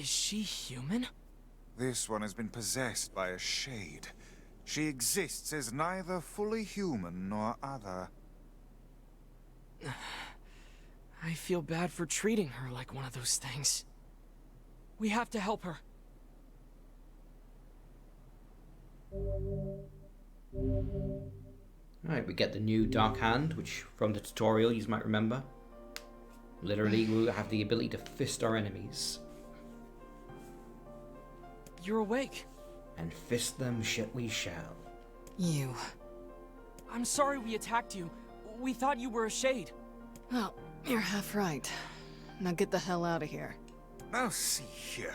Is she human? This one has been possessed by a shade. She exists as neither fully human nor other. I feel bad for treating her like one of those things. We have to help her. Alright, we get the new Dark Hand, which from the tutorial you might remember. Literally, we'll have the ability to fist our enemies. You're awake. And fist them shit we shall. You. I'm sorry we attacked you. We thought you were a shade. Well, you're half right. Now get the hell out of here. Now see here.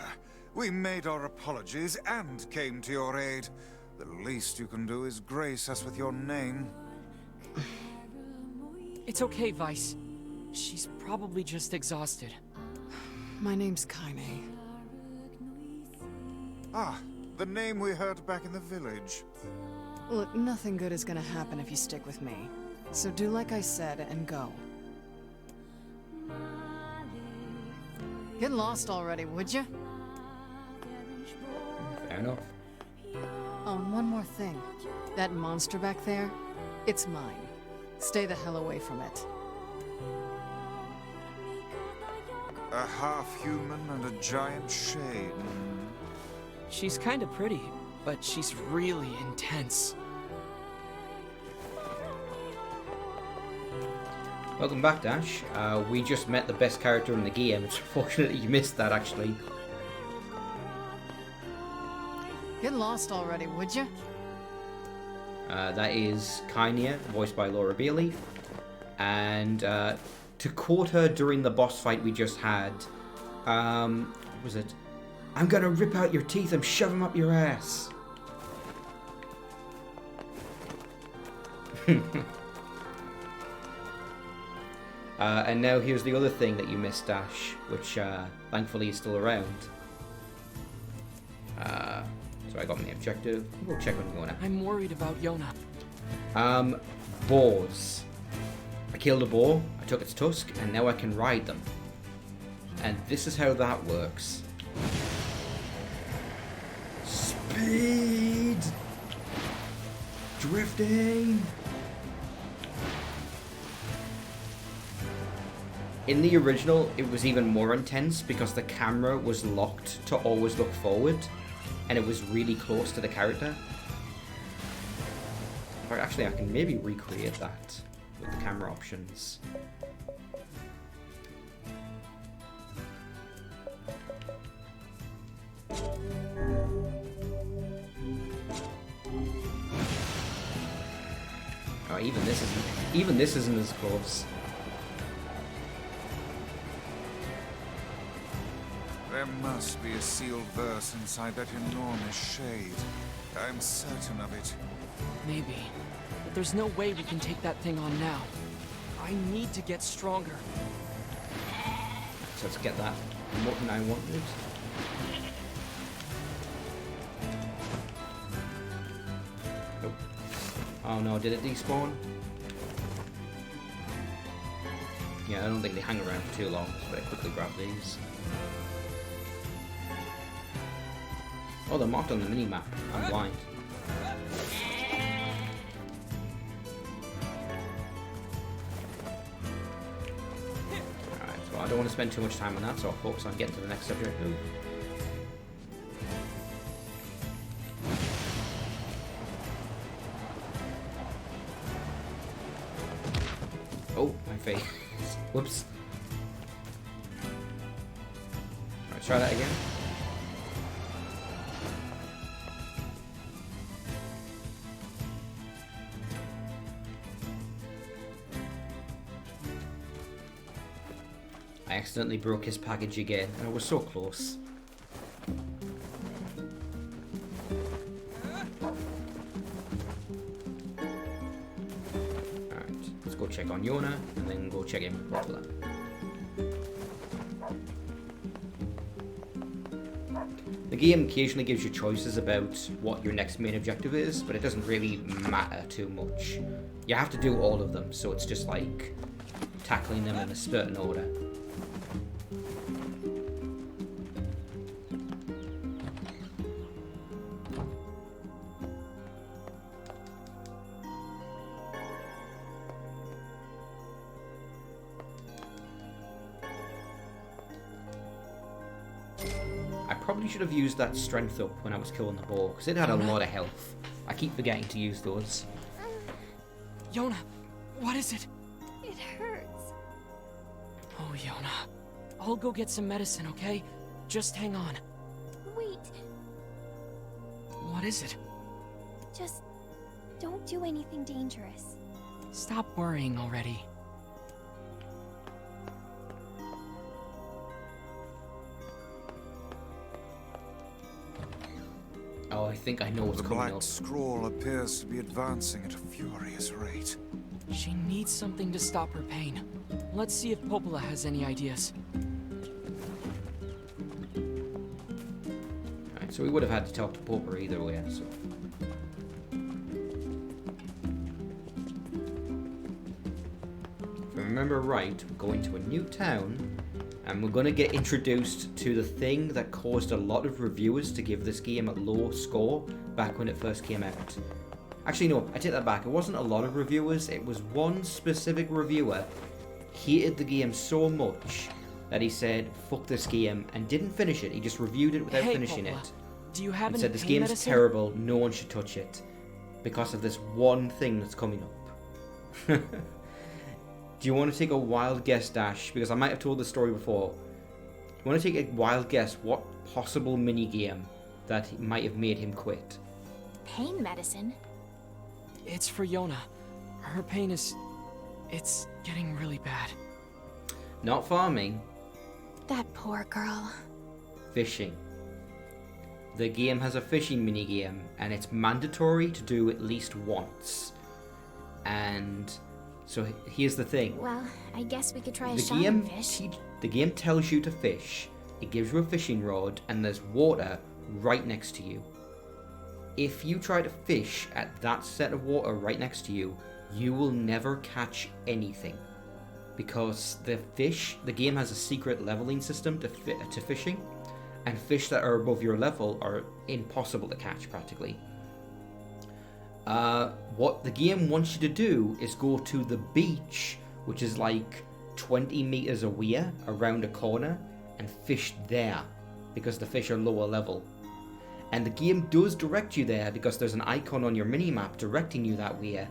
We made our apologies and came to your aid. The least you can do is grace us with your name. It's okay, Vice. She's probably just exhausted. My name's Kaine. Ah, the name we heard back in the village. Look, nothing good is gonna happen if you stick with me. So do like I said and go. Get lost already, would you? Fair enough. Oh, and one more thing. That monster back there, it's mine. Stay the hell away from it. A half-human and a giant shade. She's kinda pretty, but she's really intense. Welcome back, Dash. We just met the best character in the game. It's unfortunate you missed that, actually. Get lost already, would you? That is Kaine, voiced by Laura Bailey. And to quote her during the boss fight we just had, what was it? I'm gonna rip out your teeth and shove them up your ass. And now here's the other thing that you missed, Dash, which thankfully is still around. So I got my objective. We'll check on Yona. I'm worried about Yona. Boars. I killed a boar, I took its tusk, and now I can ride them. And this is how that works. Speed! Drifting! In the original, it was even more intense because the camera was locked to always look forward, and it was really close to the character. In fact, actually, I can maybe recreate that with the camera options. Oh, even this isn't as close. There must be a sealed verse inside that enormous shade. I'm certain of it. Maybe. But there's no way we can take that thing on now. I need to get stronger. So let's get that mutton I wanted. Oh. Oh no, did it despawn? Yeah, I don't think they hang around for too long, so I quickly grab these. Oh, they're marked on the mini-map. I'm blind. Alright, well I don't want to spend too much time on that, so I'll focus on getting to the next objective. Oh, my face. Whoops. Alright, try that again. I accidentally broke his package again, and I was so close. Alright, let's go check on Yona, and then go check in with Rottler. The game occasionally gives you choices about what your next main objective is, but it doesn't really matter too much. You have to do all of them, so it's just like tackling them in a certain order. probably should have used that strength up when I was killing the boar, because it had a lot of health. I keep forgetting to use those. Yona, what is it? It hurts. Oh, Yona. I'll go get some medicine, okay? Just hang on. Wait, What is it? just don't do anything dangerous. Stop worrying already. Oh, I think I know what's The coming black up. scrawl appears to be advancing at a furious rate. She needs something to stop her pain. Let's see if Popola has any ideas. Alright, so we would have had to talk to Pauper either way, so... If I remember right, we're going to a new town, and we're going to get introduced to the thing that caused a lot of reviewers to give this game a low score back when it first came out. Actually, no, I take that back. It wasn't a lot of reviewers. It was one specific reviewer hated the game so much that he said, fuck this game, and didn't finish it. He just reviewed it without Hey, finishing Popola, it. do you have And any said, this pain game's medicine? terrible, no one should touch it. Because of this one thing that's coming up. Do you want to take a wild guess, Dash? Because I might have told the story before. You want to take a wild guess what possible minigame that might have made him quit? Pain medicine? It's for Yona. Her pain is... it's getting really bad. Not farming, That poor girl. fishing. The game has a fishing minigame, and it's mandatory to do at least once. And so here's the thing. Well, I guess we could try a The shaman game, fish. the game tells you to fish, it gives you a fishing rod, and there's water right next to you. If you try to fish at that set of water right next to you, you will never catch anything. Because the game has a secret leveling system to fishing, and fish that are above your level are impossible to catch practically. What the game wants you to do is go to the beach, which is like 20 meters away around a corner, and fish there, because the fish are lower level. And the game does direct you there because there's an icon on your minimap directing you that way,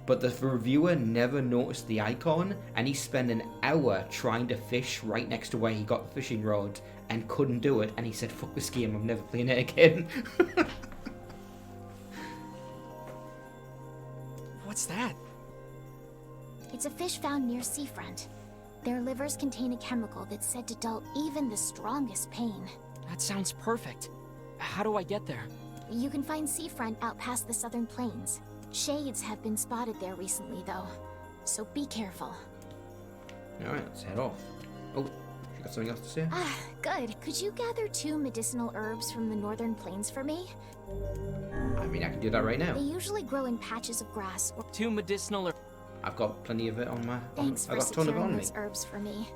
but the reviewer never noticed the icon, and he spent an hour trying to fish right next to where he got the fishing rod and couldn't do it, and he said, fuck this game, I'm never playing it again. What's that? It's a fish found near seafront. Their livers contain a chemical that's said to dull even the strongest pain. That sounds perfect. How do I get there? You can find seafront out past the southern plains. Shades have been spotted there recently, though, so be careful. Alright, let's head off. Oh, you got something else to say? Ah, good. Could you gather 2 medicinal herbs from the northern plains for me? I mean, I can do that right now. They usually grow in patches of grass or... 2 medicinal... I've got plenty of it on my... Thanks I've for got a ton of it securing on me. those herbs for me.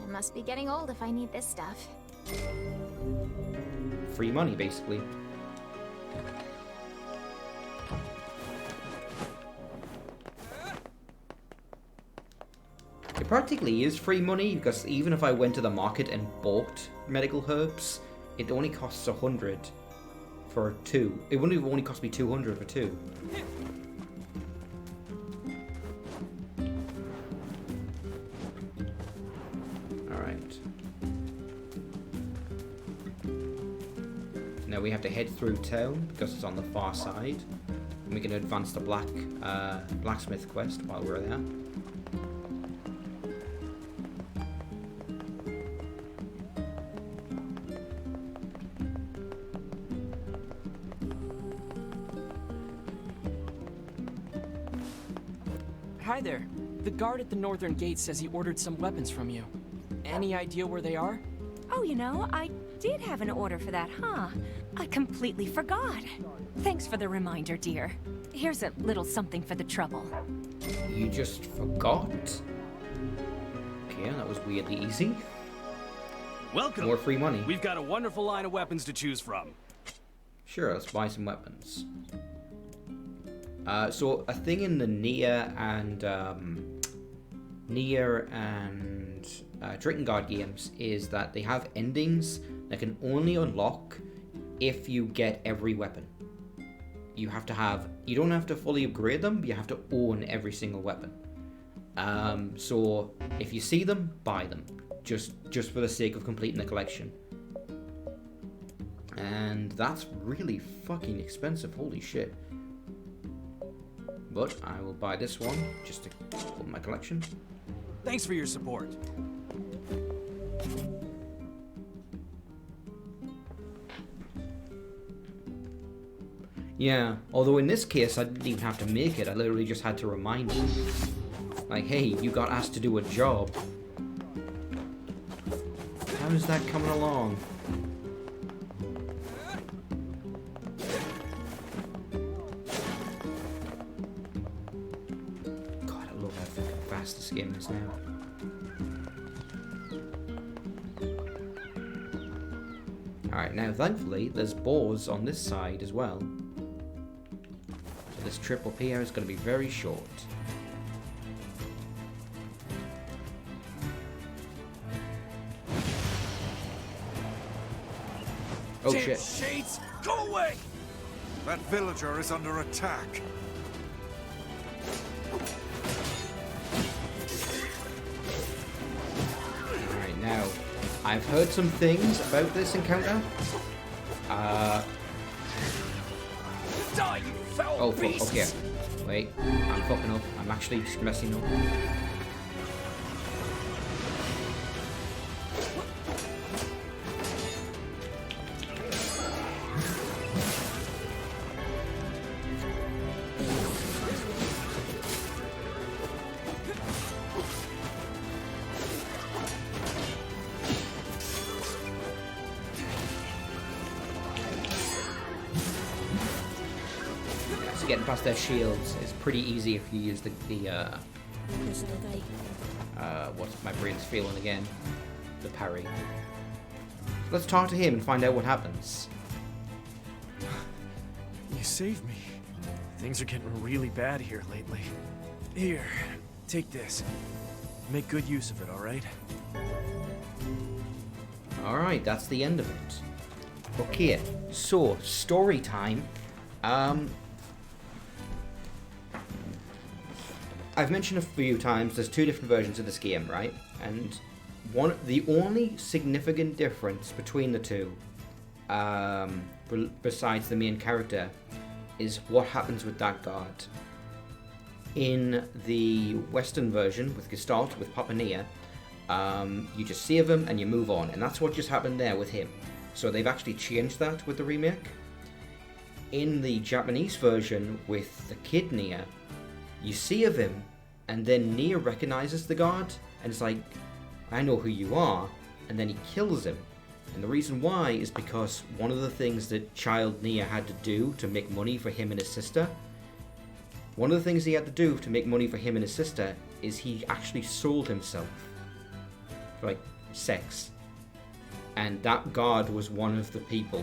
I must be getting old if I need this stuff. Free money, basically. It practically is free money, because even if I went to the market and bought medical herbs, it only costs 100 for 2. It wouldn't have only cost me 200 for 2. Alright. Now we have to head through town, because it's on the far side. And we can advance the blacksmith quest while we're there. Hi there. The guard at the northern gate says he ordered some weapons from you. Any idea where they are? Oh, you know, I did have an order for that, huh? I completely forgot. Thanks for the reminder, dear. Here's a little something for the trouble. You just forgot? Okay, that was weirdly easy. Welcome. More free money. We've got a wonderful line of weapons to choose from. Sure, let's buy some weapons. So a thing in the NieR and Drakengard games is that they have endings that can only unlock if you get every weapon. You don't have to fully upgrade them, but you have to own every single weapon. So if you see them, buy them, just for the sake of completing the collection. And that's really fucking expensive, holy shit. But I will buy this one just to put in my collection. Thanks for your support. Yeah, although in this case I didn't even have to make it, I literally just had to remind you. Like, hey, you got asked to do a job. How's that coming along? God, I love how fucking fast this game is now. Alright, now thankfully there's boars on this side as well. So this trip up here is going to be very short. Oh Damn shit. Shades, go away! That villager is under attack. Alright, now, I've heard some things about this encounter. Die, you foul Oh fuck, beasts! okay. Wait, I'm fucking up. I'm actually just messing up. So getting past their shields is pretty easy if you use the what's my brain's feeling again? The parry. Let's talk to him and find out what happens. You saved me. Things are getting really bad here lately. Here, take this. Make good use of it, alright? Alright, that's the end of it. Okay, so, story time. I've mentioned a few times there's two different versions of this game, right? And the only significant difference between the two, besides the main character, is what happens with that guard. In the Western version with Gestalt, with Papa NieR, you just save him and you move on, and that's what just happened there with him. So they've actually changed that with the remake. In the Japanese version with the kid NieR, you save him, and then NieR recognizes the guard, and it's like, I know who you are, and then he kills him. And the reason why is because one of the things that child NieR had to do to make money for him and his sister, is he actually sold himself for, like, sex. And that guard was one of the people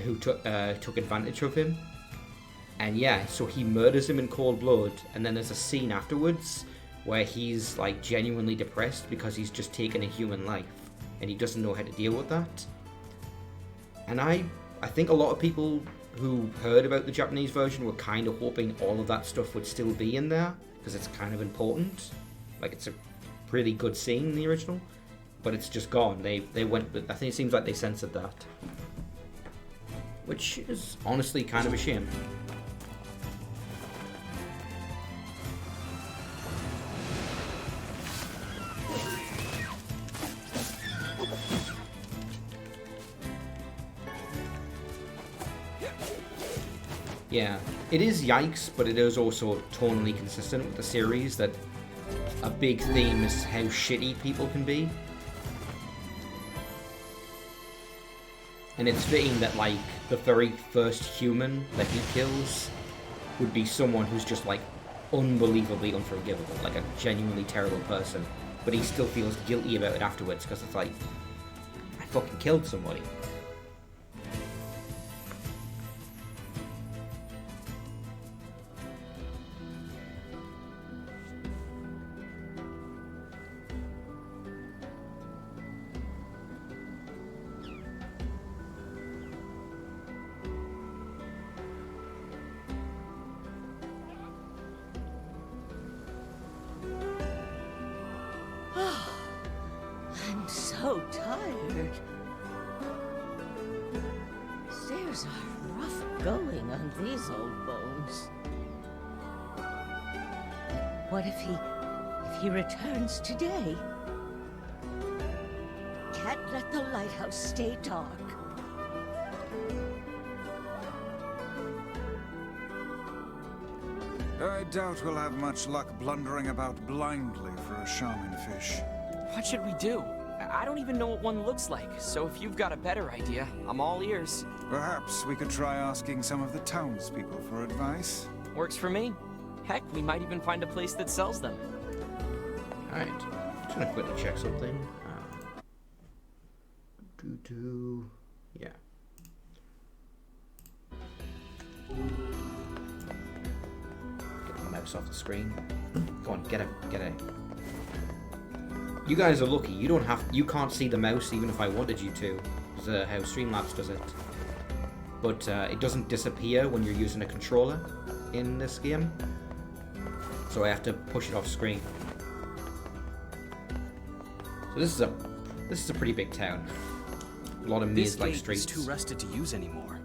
who took advantage of him. And yeah, so he murders him in cold blood, and then there's a scene afterwards where he's like genuinely depressed because he's just taken a human life and he doesn't know how to deal with that. And I think a lot of people who heard about the Japanese version were kind of hoping all of that stuff would still be in there because it's kind of important. Like, it's a really good scene in the original, but it's just gone. They went with, I think it seems like they censored that, which is honestly kind of a shame. Yeah, it is yikes, but it is also tonally consistent with the series that a big theme is how shitty people can be. And it's fitting that, like, the very first human that he kills would be someone who's just, like, unbelievably unforgivable, like a genuinely terrible person. But he still feels guilty about it afterwards, because it's like, I fucking killed somebody. I'm so tired. Stairs are rough going on these old bones. What if he returns today? Can't let the lighthouse stay dark. I doubt we'll have much luck blundering about blindly for a shaman fish. What should we do? I don't even know what one looks like, so if you've got a better idea, I'm all ears. Perhaps we could try asking some of the townspeople for advice. Works for me. Heck, we might even find a place that sells them. Alright, just gonna quickly check something. Yeah. Get the mouse off the screen. Go on, get it. You guys are lucky. You can't see the mouse even if I wanted you to. That's how Streamlabs does it. But it doesn't disappear when you're using a controller in this game. So I have to push it off screen. So this is a pretty big town. A lot of maze-like streets. This gate is too rusted to use anymore.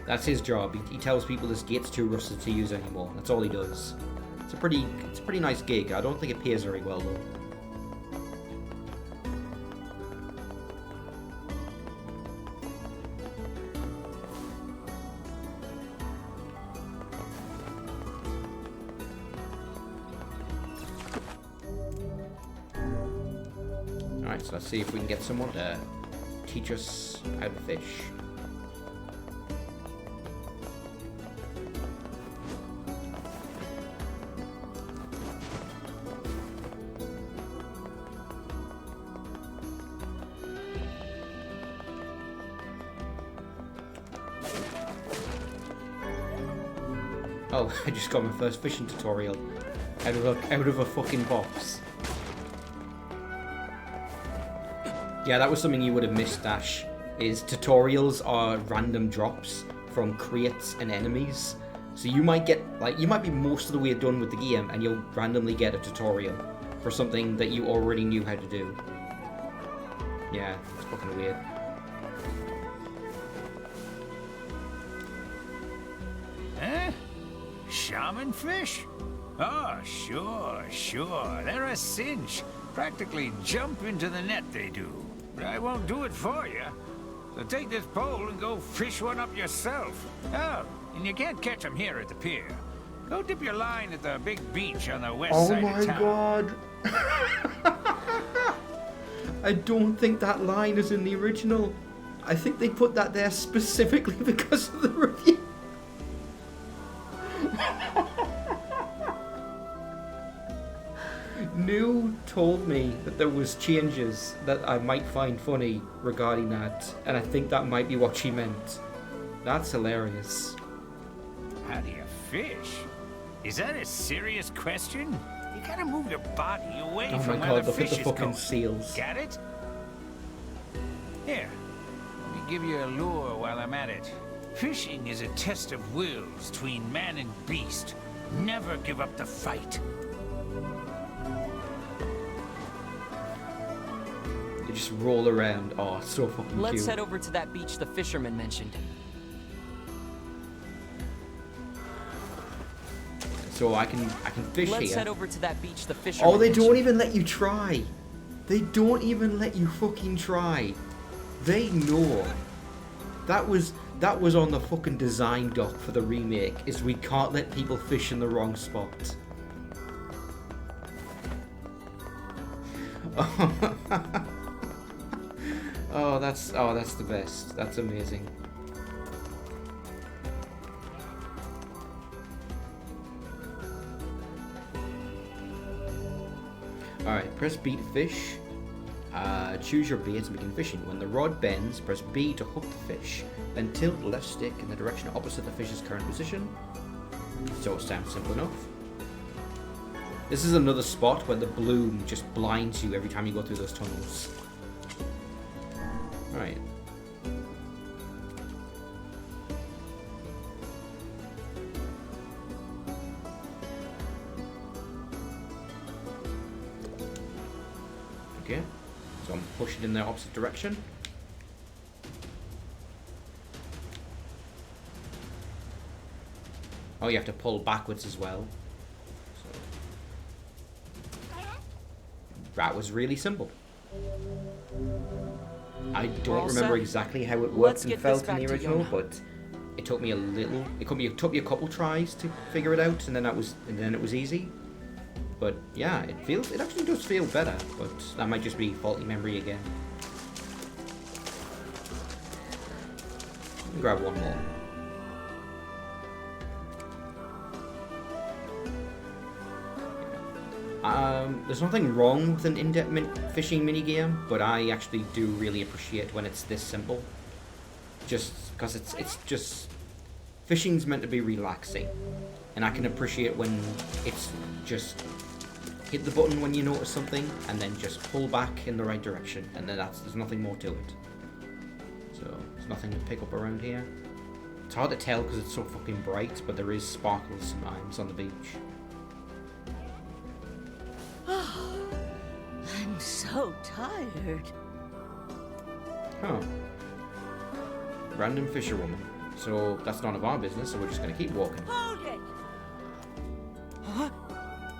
That's his job. He tells people this gate's too rusted to use anymore. That's all he does. It's a pretty nice gig. I don't think it pays very well though. Alright, so let's see if we can get someone to teach us how to fish. Oh, I just got my first fishing tutorial out of a fucking box. Yeah, that was something you would have missed, Dash. Is tutorials are random drops from crates and enemies. So you might get, you might be most of the way done with the game and you'll randomly get a tutorial for something that you already knew how to do. Yeah, it's fucking weird. Huh? Shaman fish? Oh, sure. They're a cinch. Practically jump into the net, they do. But I won't do it for you. So take this pole and go fish one up yourself. Oh, and you can't catch them here at the pier. Go dip your line at the big beach on the west side of town. Oh my god. I don't think that line is in the original. I think they put that there specifically because of the review. New told me that there was changes that I might find funny regarding that, and I think that might be what she meant. That's hilarious. How do you fish? Is that a serious question? You gotta move your body away Oh from my where god, the look at fish the is fucking going. seals. Got it? Here, let me give you a lure while I'm at it. Fishing is a test of wills between man and beast. Never give up the fight. They just roll around. Oh, it's so fucking Let's cute. head over to that beach the fisherman mentioned. So I can fish Let's here. head over to that beach the fisherman Oh, they don't mentioned. even let you try. They don't even let you fucking try. They know. That was on the fucking design doc for the remake, is we can't let people fish in the wrong spot. Oh, that's the best. That's amazing. Alright, press B to fish. Choose your bait and begin fishing. When the rod bends, press B to hook the fish. Then tilt the left stick in the direction opposite the fish's current position. So it sounds simple enough. This is another spot where the bloom just blinds you every time you go through those tunnels. Alright. Okay. So I'm pushing in the opposite direction. Oh, you have to pull backwards as well. So that was really simple. I don't remember exactly how it worked and felt in the original, but it took me a little. It took me a couple tries to figure it out, and then it was easy. But yeah, it actually does feel better, but that might just be faulty memory again. Let me grab one more. There's nothing wrong with an in-depth fishing minigame, but I actually do really appreciate when it's this simple. Just because it's just... Fishing's meant to be relaxing, and I can appreciate when it's just hit the button when you notice something, and then just pull back in the right direction, and then there's nothing more to it. So, there's nothing to pick up around here. It's hard to tell because it's so fucking bright, but there is sparkles sometimes on the beach. I'm so tired. Huh. Random fisherwoman. So that's none of our business, so we're just gonna keep walking. Hold it! Huh?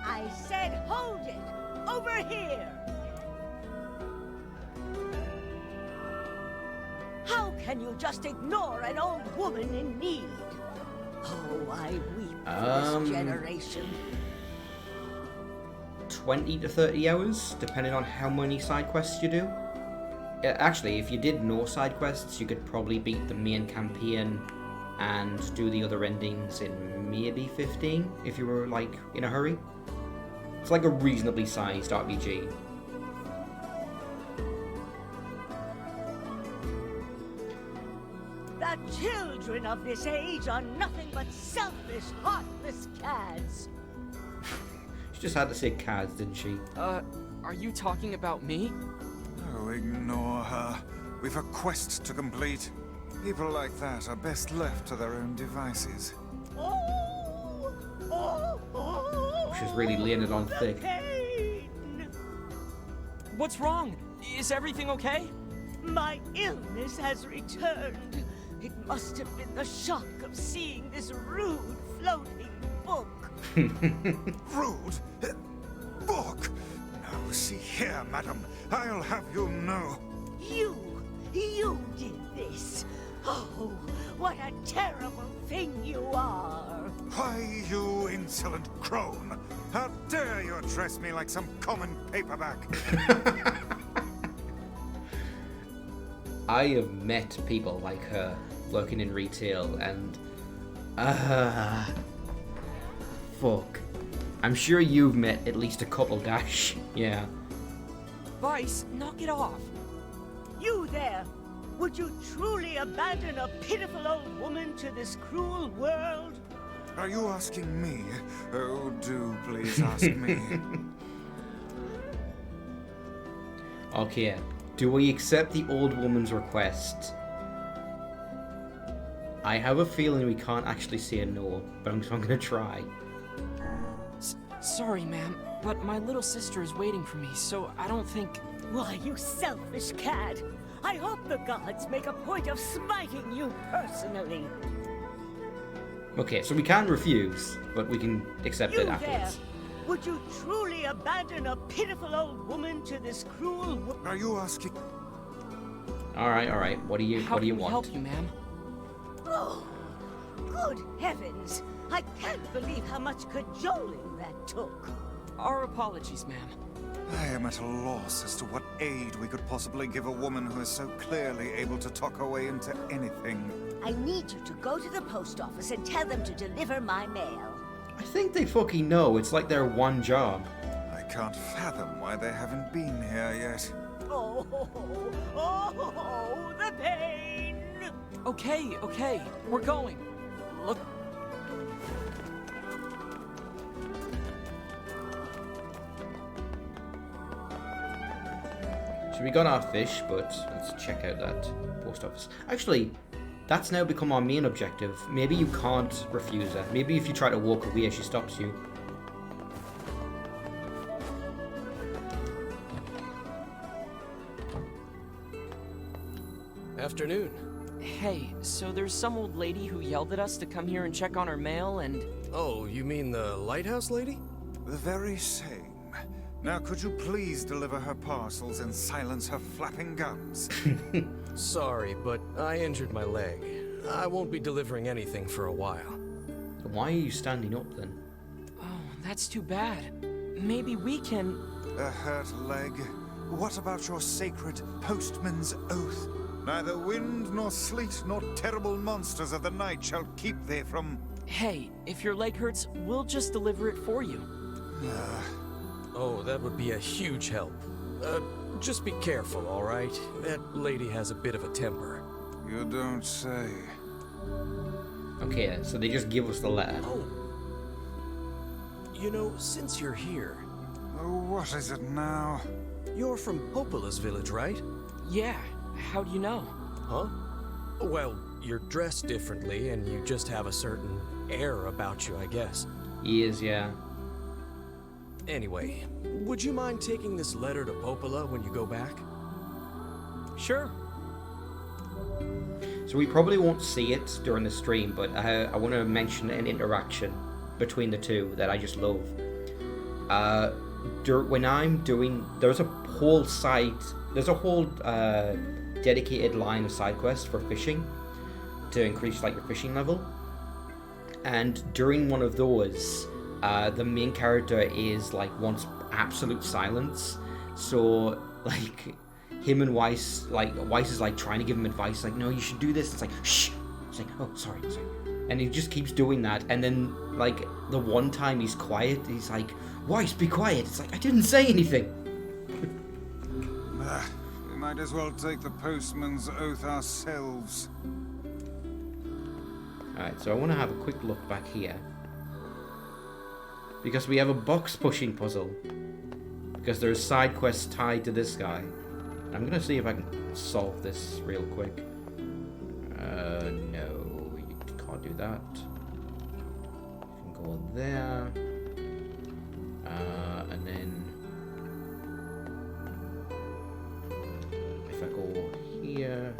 I said hold it! Over here! How can you just ignore an old woman in need? Oh, I weep for this generation. 20 to 30 hours, depending on how many side quests you do. Actually, if you did no side quests, you could probably beat the main campaign and do the other endings in maybe 15, if you were, like, in a hurry. It's like a reasonably sized RPG. The children of this age are nothing but selfish, heartless cads. She just had to say cads, didn't she? Are you talking about me? Oh, ignore her. We've a quest to complete. People like that are best left to their own devices. She's really laying it on thick. What's wrong? Is everything okay? My illness has returned. It must have been the shock of seeing this rude floating book. Rude? Book? Now, see here, madam. I'll have you know. You did this. Oh, what a terrible thing you are. Why, you insolent crone! How dare you address me like some common paperback? I have met people like her working in retail, and fuck. I'm sure you've met at least a couple, Dash. Yeah. Vice, knock it off. You there! Would you truly abandon a pitiful old woman to this cruel world? Are you asking me? Oh, do please ask me. Okay. Do we accept the old woman's request? I have a feeling we can't actually say no, but I'm gonna try. Sorry, ma'am, but my little sister is waiting for me, so I don't think... Why, you selfish cad! I hope the gods make a point of smiting you personally. Okay, so we can't refuse, but we can accept it You afterwards. there! Would you truly abandon a pitiful old woman to this cruel world? Are you asking? All right. What do you How want? can we help you, ma'am? Oh, good heavens! I can't believe how much cajoling that took. Our apologies, ma'am. I am at a loss as to what aid we could possibly give a woman who is so clearly able to talk her way into anything. I need you to go to the post office and tell them to deliver my mail. I think they fucking know. It's like their one job. I can't fathom why they haven't been here yet. Oh, the pain! Okay, we're going. Look... So we got our fish, but let's check out that post office. Actually, that's now become our main objective. Maybe you can't refuse her. Maybe if you try to walk away, she stops you. Afternoon. Hey, so there's some old lady who yelled at us to come here and check on her mail and... Oh, you mean the lighthouse lady? The very same. Now, could you please deliver her parcels and silence her flapping gums? Sorry, but I injured my leg. I won't be delivering anything for a while. Why are you standing up then? Oh, that's too bad. Maybe we can... A hurt leg? What about your sacred postman's oath? Neither wind nor sleet nor terrible monsters of the night shall keep thee from... Hey, if your leg hurts, we'll just deliver it for you. Oh, that would be a huge help. Just be careful, all right? That lady has a bit of a temper. You don't say. Okay, so they just give us the letter. Oh. You know, since you're here, Oh, what is it now? you're from Popola's village, right? Yeah, how do you know? Huh? Well, you're dressed differently, and you just have a certain air about you, I guess. He is, yeah. Anyway, would you mind taking this letter to Popola when you go back? Sure. So we probably won't see it during the stream, but I want to mention an interaction between the two that I just love. When I'm doing, there's a whole dedicated line of side quests for fishing to increase like your fishing level, and during one of those, the main character is like wants absolute silence, so like him and Weiss is like trying to give him advice, like, no, you should do this. It's like, shh. It's like, oh, sorry. And he just keeps doing that, and then like the one time he's quiet, he's like, Weiss, be quiet. It's like, I didn't say anything. We might as well take the postman's oath ourselves. Alright, so I want to have a quick look back here, because we have a box pushing puzzle, because there's side quests tied to this guy. I'm gonna see if I can solve this real quick. No, you can't do that. You can go there, and then if I go here,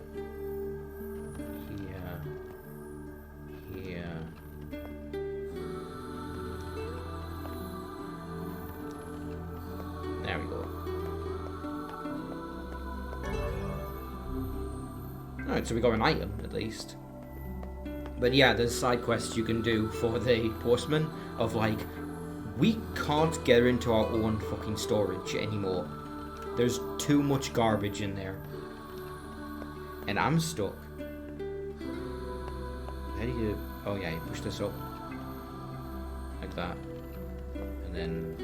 here. There we go. Alright, so we got an item, at least. But yeah, there's side quests you can do for the postman of like, we can't get into our own fucking storage anymore. There's too much garbage in there. And I'm stuck. How do you... Oh yeah, you push this up. Like that. And then...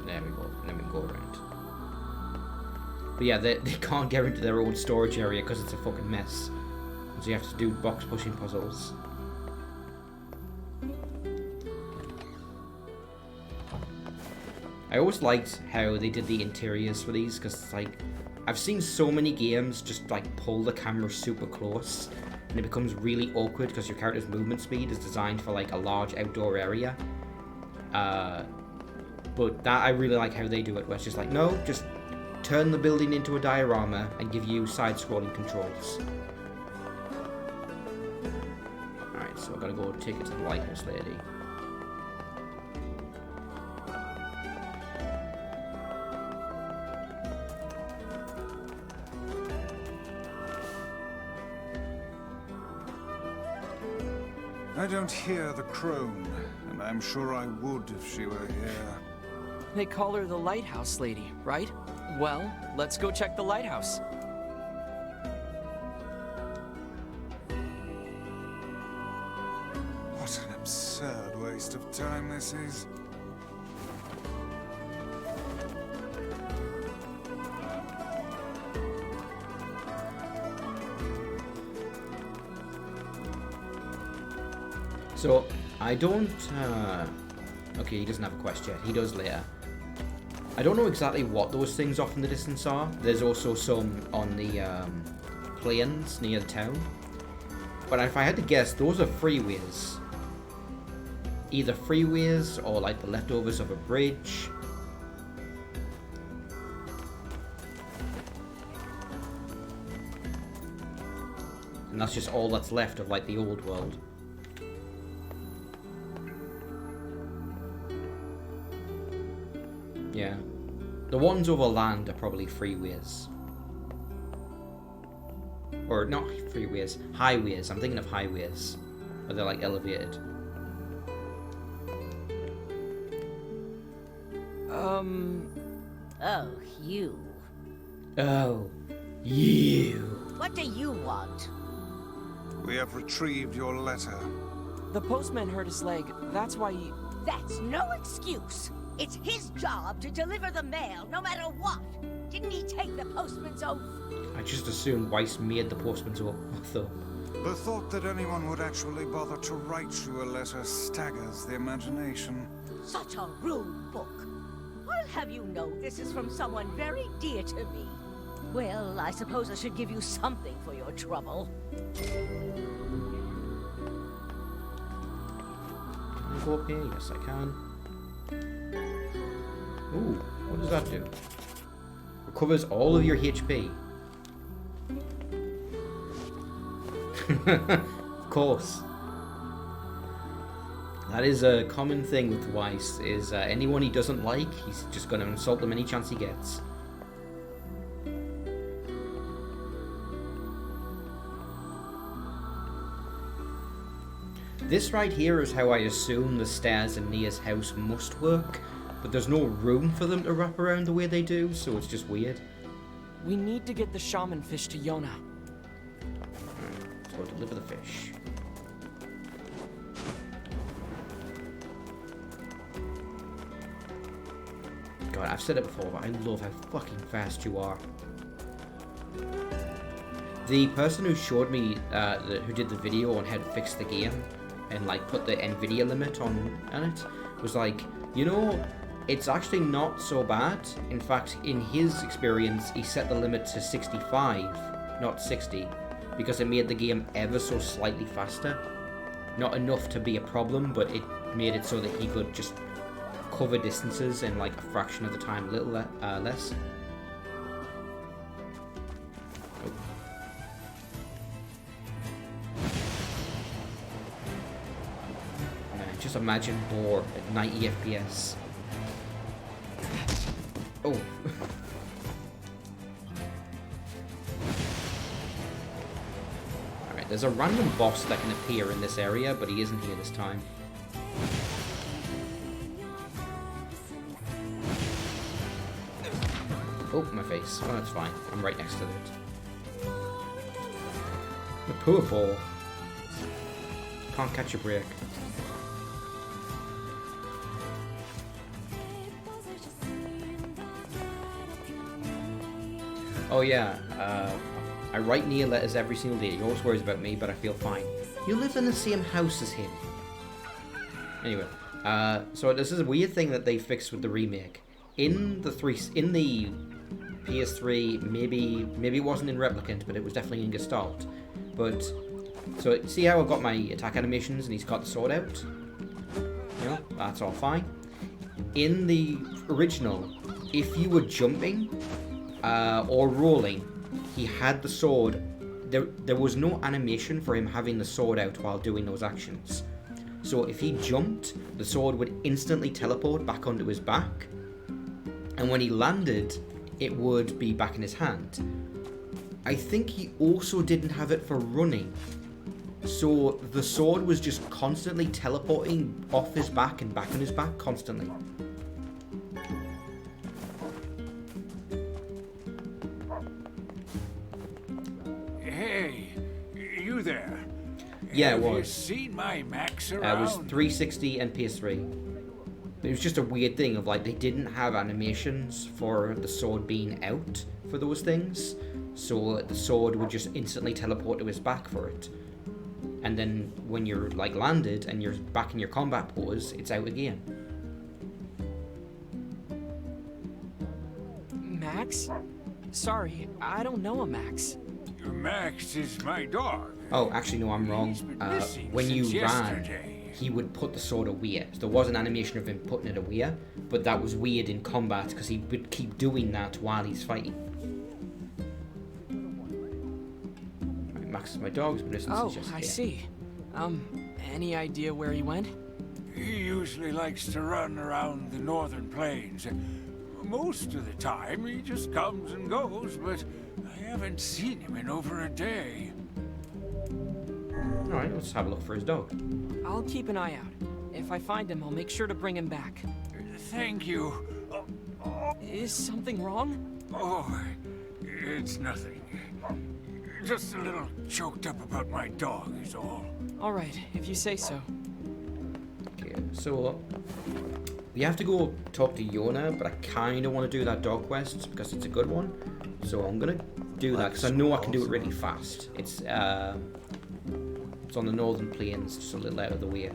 There we go. And then we can go around. But yeah, they can't get into their own storage area because it's a fucking mess. So you have to do box pushing puzzles. I always liked how they did the interiors for these, because it's like, I've seen so many games just like pull the camera super close and it becomes really awkward because your character's movement speed is designed for like a large outdoor area. But that, I really like how they do it, where it's just like, no, just turn the building into a diorama and give you side-scrolling controls. Alright, so I gotta go take it to the lighthouse lady. I don't hear the crone, and I'm sure I would if she were here. They call her the lighthouse lady, right? Well, let's go check the lighthouse. What an absurd waste of time this is. So, I don't... Okay, he doesn't have a quest yet. He does later. I don't know exactly what those things off in the distance are. There's also some on the plains near the town. But if I had to guess, those are freeways. Either freeways or like the leftovers of a bridge. And that's just all that's left of, like, the old world. Yeah. The ones over land are probably freeways. Or not freeways, highways. I'm thinking of highways. Where they're like elevated. Oh, you. Oh, you. What do you want? We have retrieved your letter. The postman hurt his leg. That's why he... That's no excuse. It's his job to deliver the mail, no matter what. Didn't he take the postman's oath? I just assumed Weiss made the postman's oath, though. The thought that anyone would actually bother to write you a letter staggers the imagination. Such a rude book. I'll have you know this is from someone very dear to me. Well, I suppose I should give you something for your trouble. Can I go up here? Yes, I can. Ooh, what does that do? Recovers all of your HP. Of course. That is a common thing with Weiss, is anyone he doesn't like, he's just going to insult them any chance he gets. This right here is how I assume the stairs in NieR's house must work, but there's no room for them to wrap around the way they do, so it's just weird. We need to get the shaman fish to Yona. Alright, let's go deliver the fish. God, I've said it before, but I love how fucking fast you are. The person who showed me, who did the video on how to fix the game, and like put the NVIDIA limit on it, was like, you know, it's actually not so bad. In fact, in his experience, he set the limit to 65, not 60, because it made the game ever so slightly faster. Not enough to be a problem, but it made it so that he could just cover distances in like a fraction of the time, a little less. Oh. Man, just imagine Boar at 90 FPS. Oh. Alright, there's a random boss that can appear in this area, but he isn't here this time. Oh, my face. Oh, that's fine. I'm right next to it. The poor ball. Can't catch a break. Oh yeah, I write NieR letters every single day. He always worries about me, but I feel fine. You live in the same house as him. Anyway, so this is a weird thing that they fixed with the remake. In the PS3, maybe it wasn't in Replicant, but it was definitely in Gestalt. But so see how I've got my attack animations and he's got the sword out? You know, that's all fine. In the original, if you were jumping or rolling, he had the sword. There was no animation for him having the sword out while doing those actions. So if he jumped, the sword would instantly teleport back onto his back. And when he landed, it would be back in his hand. I think he also didn't have it for running. So the sword was just constantly teleporting off his back and back on his back constantly. Hey, you there? Yeah, it Have you was. seen my Max It around? was 360 and PS3. It was just a weird thing of like they didn't have animations for the sword being out for those things, so the sword would just instantly teleport to his back for it. And then when you're like landed and you're back in your combat pose, it's out again. Max? Sorry, I don't know a Max. Max is my dog. Oh, actually no, I'm wrong. He's been missing When you since ran, yesterday. he would put the sword away. So there was an animation of him putting it away, but that was weird in combat because he would keep doing that while he's fighting. Right, my relaxes my dogs, but isn't Oh, suggested I here. see. Any idea where he went? He usually likes to run around the northern plains. Most of the time, he just comes and goes, but I haven't seen him in over a day. Alright, let's have a look for his dog. I'll keep an eye out. If I find him, I'll make sure to bring him back. Thank you. Is something wrong? Oh, it's nothing. Just a little choked up about my dog is all. All right, if you say so. Okay, so we have to go talk to Yona, but I kind of want to do that dog quest because it's a good one. So I'm gonna do that because I know I can do it really fast. It's on the northern plains, just a little out of the way. So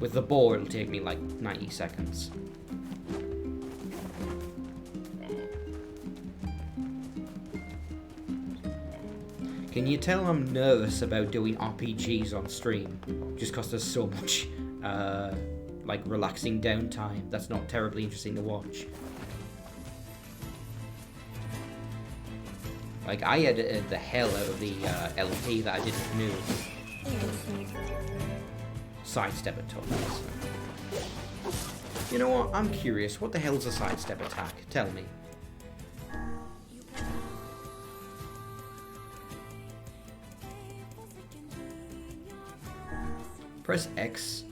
with the bow, it'll take me like 90 seconds. Can you tell I'm nervous about doing RPGs on stream? Just because there's so much, like, relaxing downtime that's not terribly interesting to watch. Like, I edited the hell out of the LP that I did with Canoe. Sidestep attack. You know what? I'm curious. What the hell's a sidestep attack? Tell me. Press X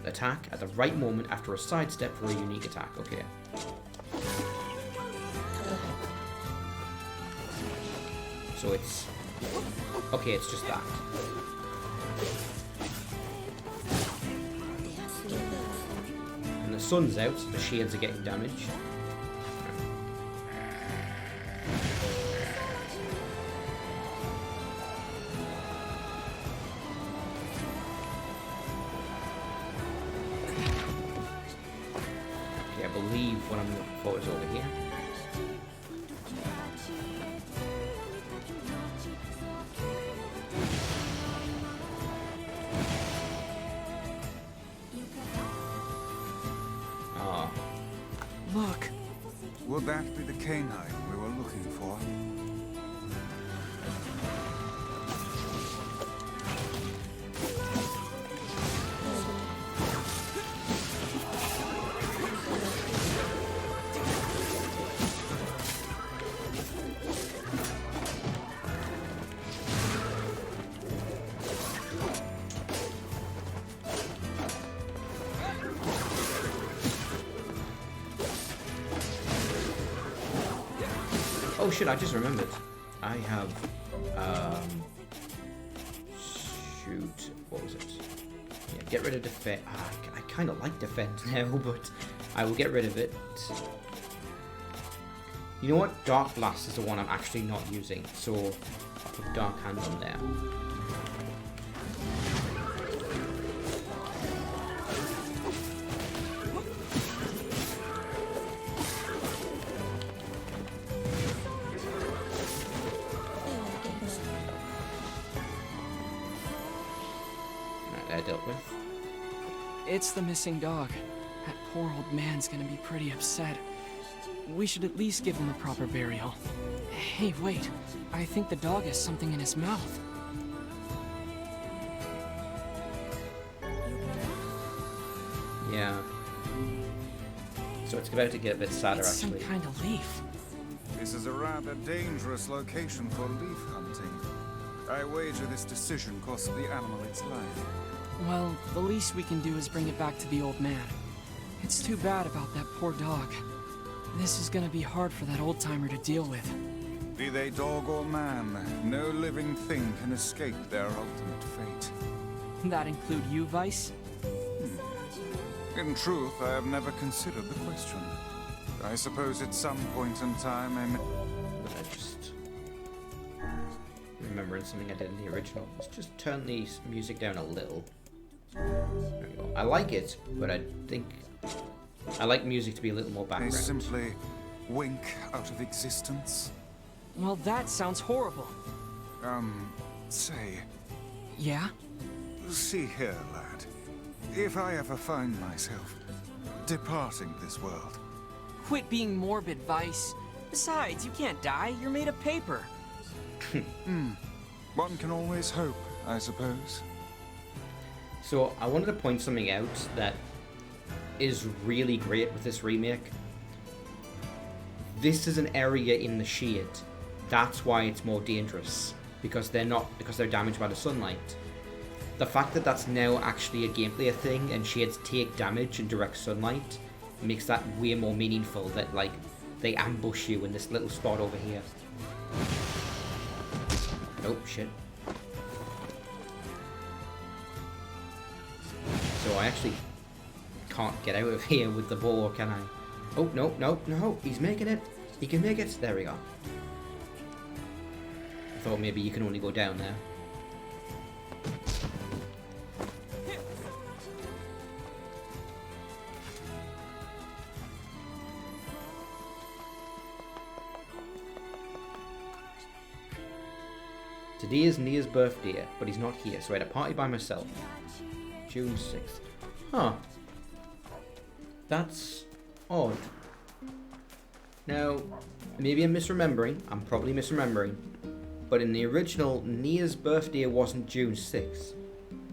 attack at the right moment after a sidestep for a unique attack. Okay. So it's... Okay, it's just that. And the sun's out, so the shields are getting damaged. Okay, I believe what I'm looking for is over here. Look. Would that be the canine we were looking for? Oh shit, I just remembered. I have, shoot, what was it? Yeah, get rid of defense. I kind of like defense now, but I will get rid of it. You know what? Dark Blast is the one I'm actually not using, so I'll put Dark Hand on there. Dealt with. It's the missing dog. That poor old man's gonna be pretty upset. We should at least give him a proper burial. Hey, wait. I think the dog has something in his mouth. Yeah. So it's about to get a bit sadder, It's actually. some kind of leaf. This is a rather dangerous location for leaf hunting. I wager this decision cost the animal its life. Well, the least we can do is bring it back to the old man. It's too bad about that poor dog. This is gonna be hard for that old-timer to deal with. Be they dog or man, no living thing can escape their ultimate fate. That include you, Vice? In truth, I have never considered the question. I suppose at some point in time I may... But I just remembering something I did in the original. Let's just turn the music down a little. There we go. I like it, but I think I like music to be a little more They background. simply wink out of existence. Well, that sounds horrible. Say, Yeah? see here, lad. If I ever find myself departing this world, Quit being morbid, Vice. Besides, you can't die. You're made of paper. One can always hope, I suppose. So I wanted to point something out that is really great with this remake. This is an area in the shade. That's why it's more dangerous, because they're damaged by the sunlight. The fact that that's now actually a gameplay thing and shades take damage in direct sunlight makes that way more meaningful, that like they ambush you in this little spot over here. Oh shit. So I actually can't get out of here with the boar, can I? Oh, no, no, no, he's making it. He can make it. There we go. I thought maybe you can only go down there. Today is NieR's birthday, but he's not here, so I had a party by myself. June 6th. Huh. That's odd. Now, maybe I'm misremembering. I'm probably misremembering. But in the original, NieR's birthday wasn't June 6th.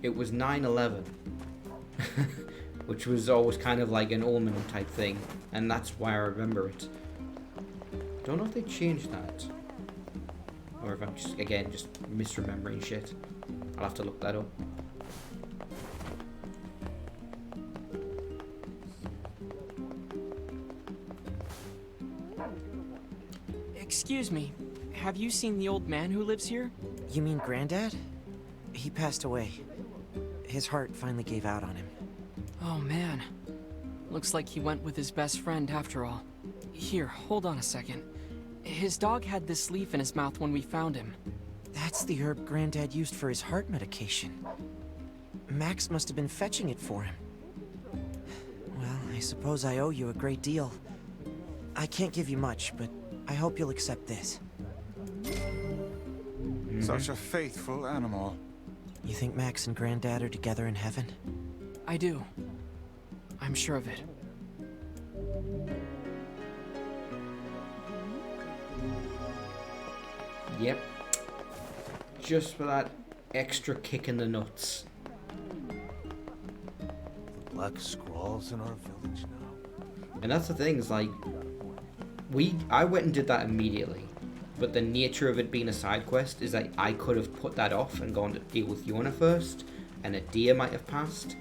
It was 9/11. Which was always kind of like an omen type thing. And that's why I remember it. Don't know if they changed that. Or if I'm just, again, just misremembering shit. I'll have to look that up. Excuse me, have you seen the old man who lives here? You mean Granddad? He passed away. His heart finally gave out on him. Oh man. Looks like he went with his best friend after all. Here, hold on a second. His dog had this leaf in his mouth when we found him. That's the herb Granddad used for his heart medication. Max must have been fetching it for him. Well, I suppose I owe you a great deal. I can't give you much, but I hope you'll accept this. Such a faithful animal. You think Max and Granddad are together in heaven? I do. I'm sure of it. Yep. Just for that extra kick in the nuts. Black squalls in our village now. And that's the thing, is like, I went and did that immediately. But the nature of it being a side quest is that I could have put that off and gone to deal with Yona first, and a deer might have passed.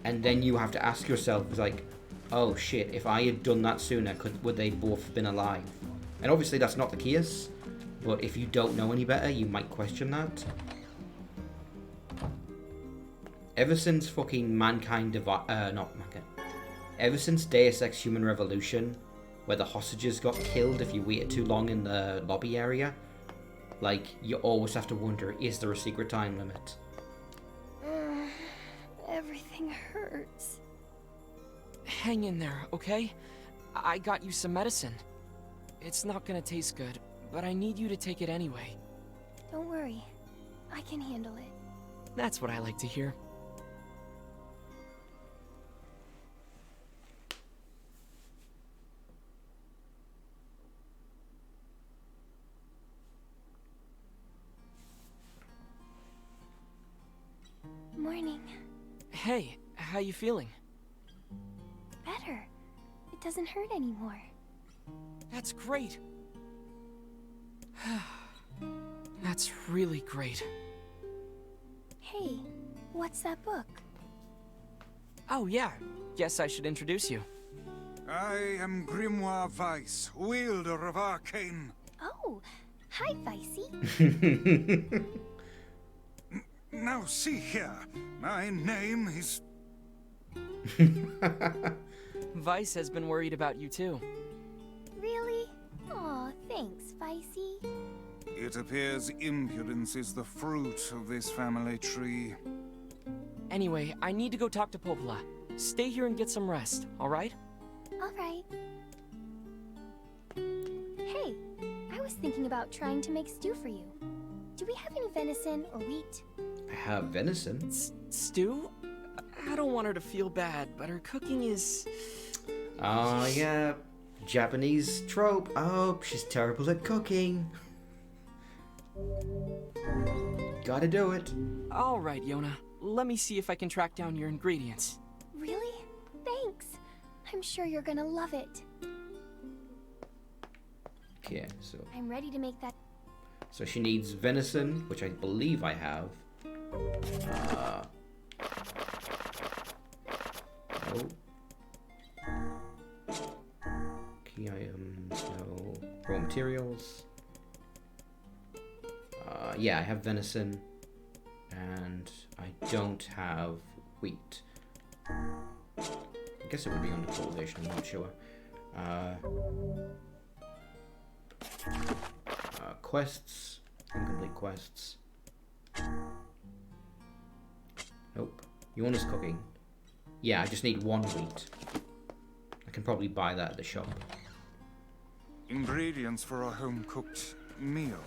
And then you have to ask yourself, it's like, oh shit, if I had done that sooner, would they both have been alive? And obviously that's not the case. But if you don't know any better, you might question that. Ever since fucking ever since Deus Ex Human Revolution, where the hostages got killed if you waited too long in the lobby area, like, you always have to wonder, is there a secret time limit? Everything hurts. Hang in there, okay? I got you some medicine. It's not gonna taste good, but I need you to take it anyway. Don't worry. I can handle it. That's what I like to hear. Morning. Hey, how you feeling? Better. It doesn't hurt anymore. That's great. That's really great. Hey, what's that book? Oh yeah, guess I should introduce you. I am Grimoire Weiss, wielder of arcane. Oh, hi, Vicey. Now see here, my name is... Vice has been worried about you too. Really? Aw, thanks, Vicey. It appears impudence is the fruit of this family tree. Anyway, I need to go talk to Popola. Stay here and get some rest, alright? Alright. Hey, I was thinking about trying to make stew for you. Do we have any venison or wheat? I have venison. Stew? I don't want her to feel bad, but her cooking is... Oh yeah, Japanese trope. Oh, she's terrible at cooking. Gotta do it. All right, Yona. Let me see if I can track down your ingredients. Really? Thanks. I'm sure you're gonna love it. Okay, so I'm ready to make that. so she needs venison, which I believe I have. No. Key items, no. Raw materials. Yeah, I have venison, and I don't have wheat. I guess it would be under cultivation, I'm not sure. Quests, incomplete quests. Nope. Yona's cooking. Yeah, I just need 1 wheat. I can probably buy that at the shop. Ingredients for a home-cooked meal.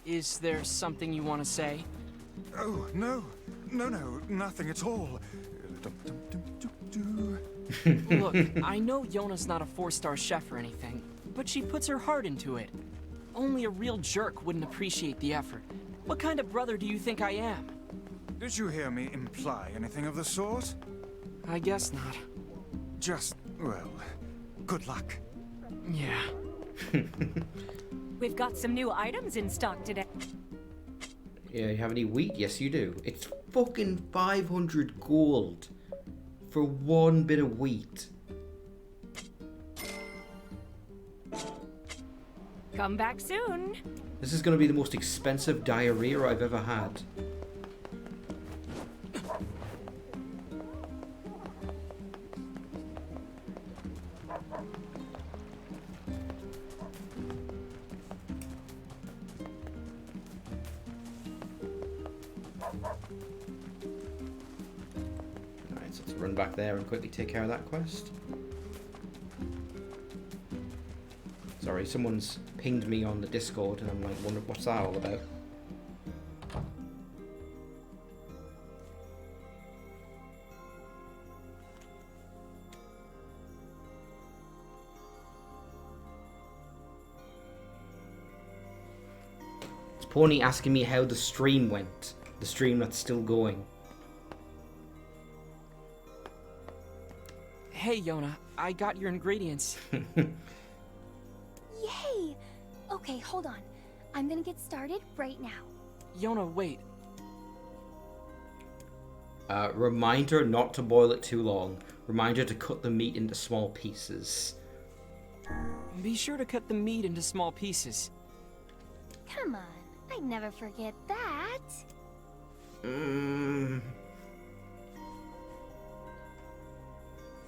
Is there something you want to say? Oh, no. No, nothing at all. Look, I know Yona's not a 4-star chef or anything, but she puts her heart into it. Only a real jerk wouldn't appreciate the effort. What kind of brother do you think I am? Did you hear me imply anything of the sort? I guess not. Just, well, good luck. Yeah. We've got some new items in stock today. Yeah, you have any wheat? Yes, you do. It's fucking 500 gold for 1 bit of wheat. Come back soon. This is going to be the most expensive diarrhea I've ever had. Alright, so let's run back there and quickly take care of that quest. Sorry, someone's pinged me on the Discord and I'm like, wondering what's that all about? It's Pony asking me how the stream went. The stream that's still going. Hey, Yona, I got your ingredients. Yay! Okay, hold on. I'm gonna get started right now. Yona, wait. Reminder not to boil it too long. Reminder to cut the meat into small pieces. Be sure to cut the meat into small pieces. Come on, I'd never forget that.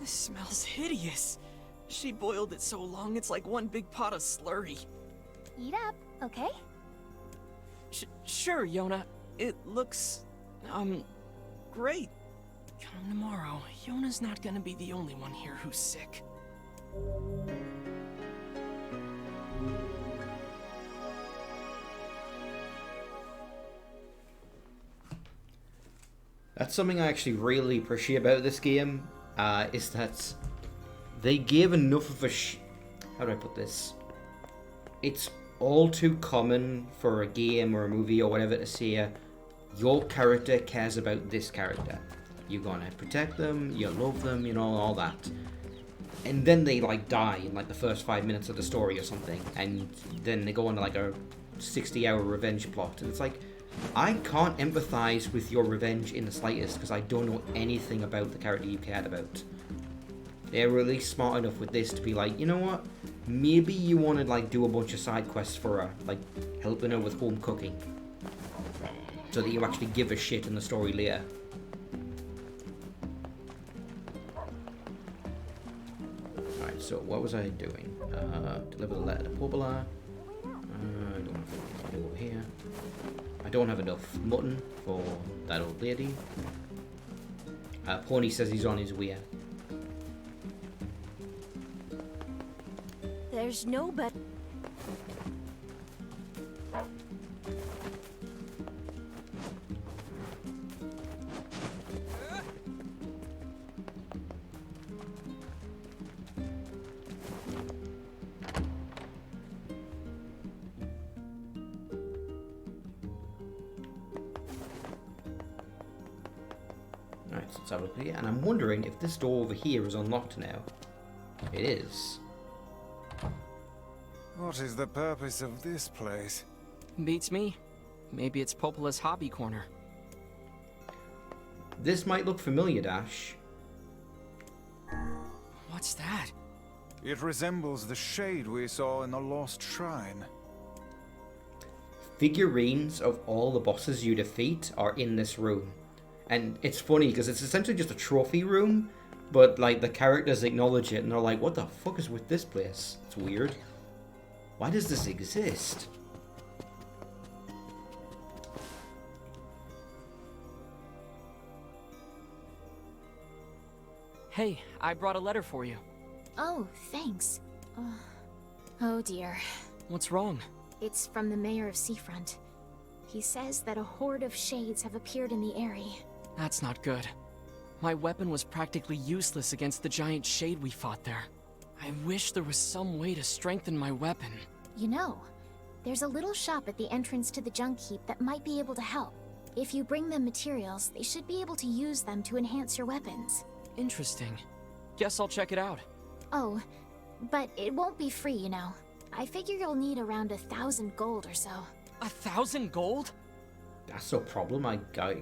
This smells hideous. She boiled it so long it's like one big pot of slurry. Eat up, okay? Sure, Yona. It looks, great. Come tomorrow, Yona's not gonna be the only one here who's sick. That's something I actually really appreciate about this game, is that they gave enough of a how do I put this? It's all too common for a game or a movie or whatever to say, your character cares about this character. You're gonna protect them, you love them, you know, all that. And then they, like, die in, like, the first 5 minutes of the story or something, and then they go on, like, a 60-hour revenge plot, and it's like, I can't empathize with your revenge in the slightest, because I don't know anything about the character you cared about. They're really smart enough with this to be like, you know what? Maybe you want to, like, do a bunch of side quests for her, like, helping her with home cooking. So that you actually give a shit in the story later. Alright, so what was I doing? Deliver the letter to Poplar. I don't have anything to do over here. I don't have enough mutton for that old lady. Pony says he's on his way. There's no better. Let's have a look here. And I'm wondering if this door over here is unlocked now. It is. What is the purpose of this place? Beats me. Maybe it's Popola's hobby corner. This might look familiar, Dash. What's that? It resembles the shade we saw in the Lost Shrine. Figurines of all the bosses you defeat are in this room. And it's funny because it's essentially just a trophy room, but like the characters acknowledge it and they're like, what the fuck is with this place? It's weird. Why does this exist? Hey, I brought a letter for you. Oh, thanks. Oh dear. What's wrong? It's from the mayor of Seafront. He says that a horde of shades have appeared in the area. That's not good. My weapon was practically useless against the giant shade we fought there. I wish there was some way to strengthen my weapon. You know, there's a little shop at the entrance to the junk heap that might be able to help. If you bring them materials, they should be able to use them to enhance your weapons. Interesting. Guess I'll check it out. Oh, but it won't be free, you know. I figure you'll need around 1,000 gold or so. 1,000 gold? That's no problem. I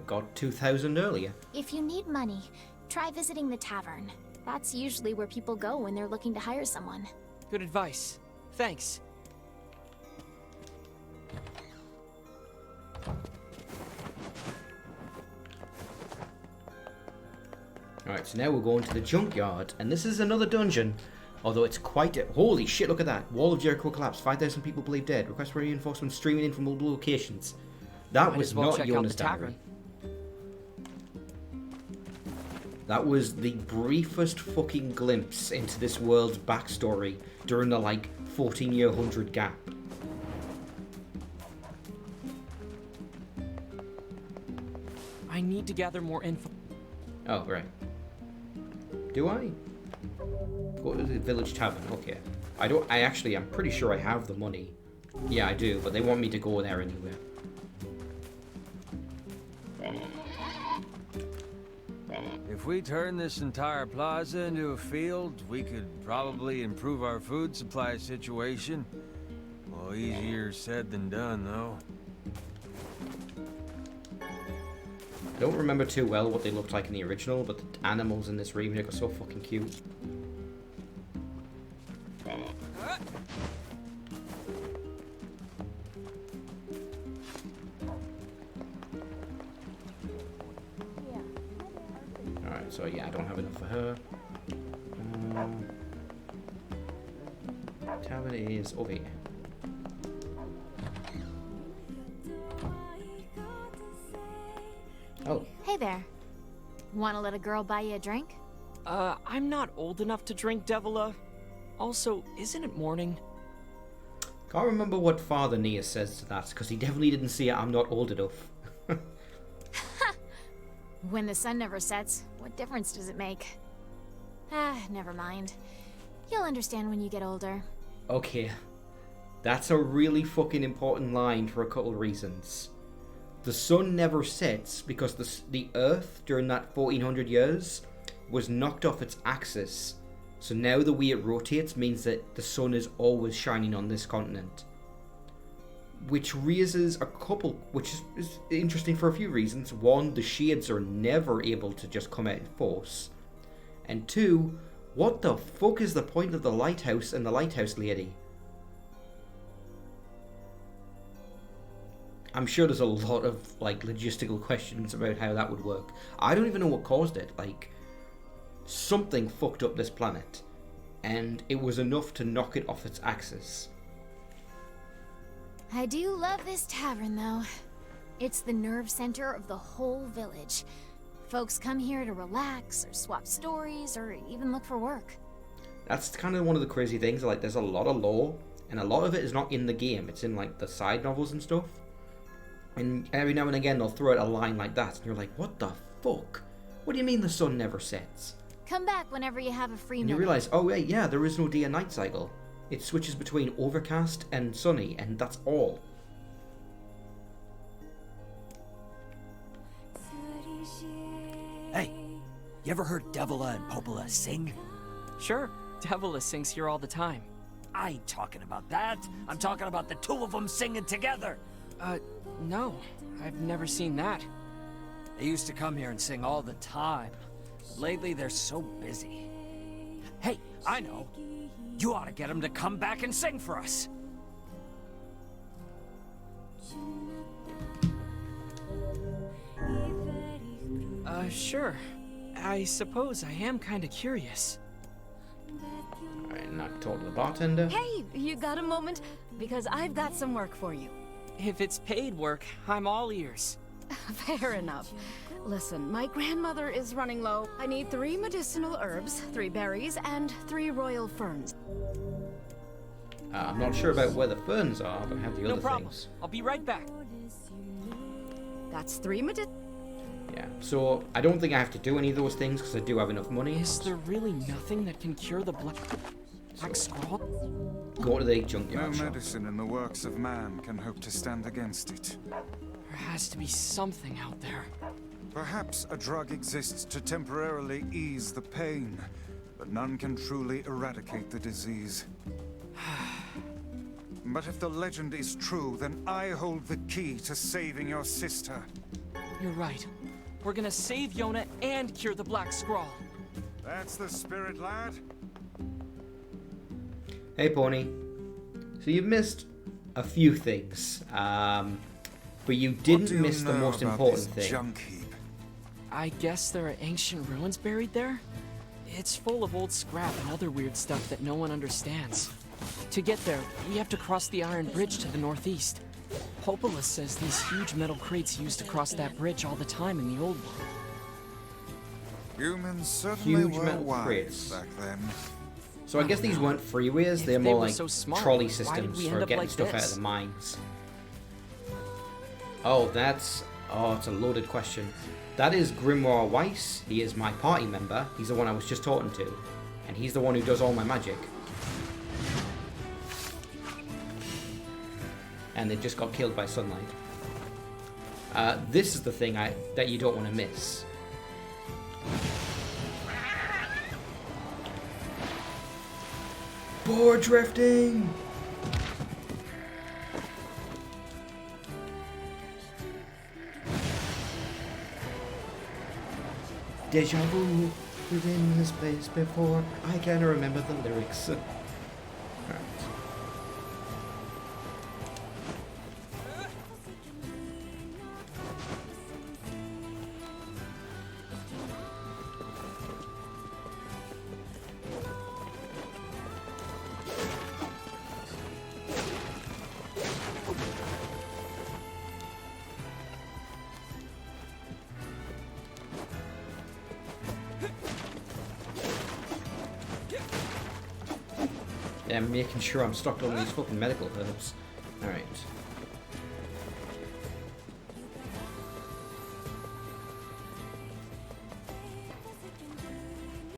got 2,000 earlier. If you need money, try visiting the tavern. That's usually where people go when they're looking to hire someone. Good advice. Thanks. Alright, so now we're going to the junkyard, and this is another dungeon. Although it's quite... Holy shit, look at that. Wall of Jericho collapsed. 5,000 people believed dead. Request for reinforcements streaming in from multiple locations. That Might was as well not check out Jonas the tavern. Diary. That was the briefest fucking glimpse into this world's backstory during the, like, 14-year 100 gap. I need to gather more info. Oh, right. Do I? Go to the village tavern. Okay. I'm pretty sure I have the money. Yeah, I do, but they want me to go there anyway. If we turn this entire plaza into a field, we could probably improve our food supply situation. Well, easier said than done, though. Don't remember too well what they looked like in the original, but the animals in this remake are so fucking cute. Alright, so yeah, I don't have enough for her. Tavern is over here. Oh. Hey there. Wanna let a girl buy you a drink? I'm not old enough to drink, Devila. Also, isn't it morning? Can't remember what Father NieR says to that, because he definitely didn't see it. I'm not old enough. When the sun never sets, what difference does it make? Ah, never mind. You'll understand when you get older. Okay. That's a really fucking important line for a couple reasons. The sun never sets because the Earth, during that 1400 years, was knocked off its axis. So now the way it rotates means that the sun is always shining on this continent. Which raises a couple, which is interesting for a few reasons. One, the shades are never able to just come out in force. And two, what the fuck is the point of the lighthouse and the lighthouse lady? I'm sure there's a lot of like logistical questions about how that would work. I don't even know what caused it. Like, something fucked up this planet, and it was enough to knock it off its axis. I do love this tavern, though. It's the nerve center of the whole village. Folks come here to relax, or swap stories, or even look for work. That's kind of one of the crazy things. Like, there's a lot of lore, and a lot of it is not in the game. It's in like the side novels and stuff. And every now and again they'll throw out a line like that, and you're like, what the fuck? What do you mean the sun never sets? Come back whenever you have a free And minute. you realise, oh wait, yeah, there is no day and night cycle. It switches between overcast and sunny, and that's all. Hey, You ever heard Devila and Popola sing? Sure, Devila sings here all the time. I ain't talking about that. I'm talking about the two of them singing together. No. I've never seen that. They used to come here and sing all the time. Lately, they're so busy. Hey, I know. You ought to get them to come back and sing for us. Sure. I suppose I am kinda curious. Alright, now talk to the bartender. Hey, you got a moment? Because I've got some work for you. If it's paid work, I'm all ears. Fair enough. Listen, my grandmother is running low. I need 3 medicinal herbs, 3 berries, and 3 royal ferns. I'm not sure about where the ferns are, but I have the No other problem. things. I'll be right back. That's 3 Yeah, so I don't think I have to do any of those things because I do have enough money. Is there really nothing that can cure the black scroll? Go to the No junkyard shop. medicine in the works of man can hope to stand against it. There has to be something out there. Perhaps a drug exists to temporarily ease the pain, but none can truly eradicate the disease. But if the legend is true, then I hold the key to saving your sister. You're right. We're gonna save Yona and cure the Black Scrawl. That's the spirit, lad. Hey, Pony. So you've missed a few things, but you didn't miss the most important thing. Junk heap? I guess there are ancient ruins buried there? It's full of old scrap and other weird stuff that no one understands. To get there, we have to cross the iron bridge to the northeast. Popola says these huge metal crates used to cross that bridge all the time in the old world. Humans certainly Huge were metal wise crates. back then. So I guess these weren't freeways, If they're they more were like so smart, trolley why did systems we for end up getting like stuff out this? of the mines. Oh, it's a loaded question. That is Grimoire Weiss. He is my party member. He's the one I was just talking to. And he's the one who does all my magic. And they just got killed by sunlight. This is the thing that you don't want to miss. Board drifting! Deja vu, we've been in this place before. I can't remember the lyrics. Alright. Yeah, I'm making sure I'm stocked on these fucking medical herbs. Alright.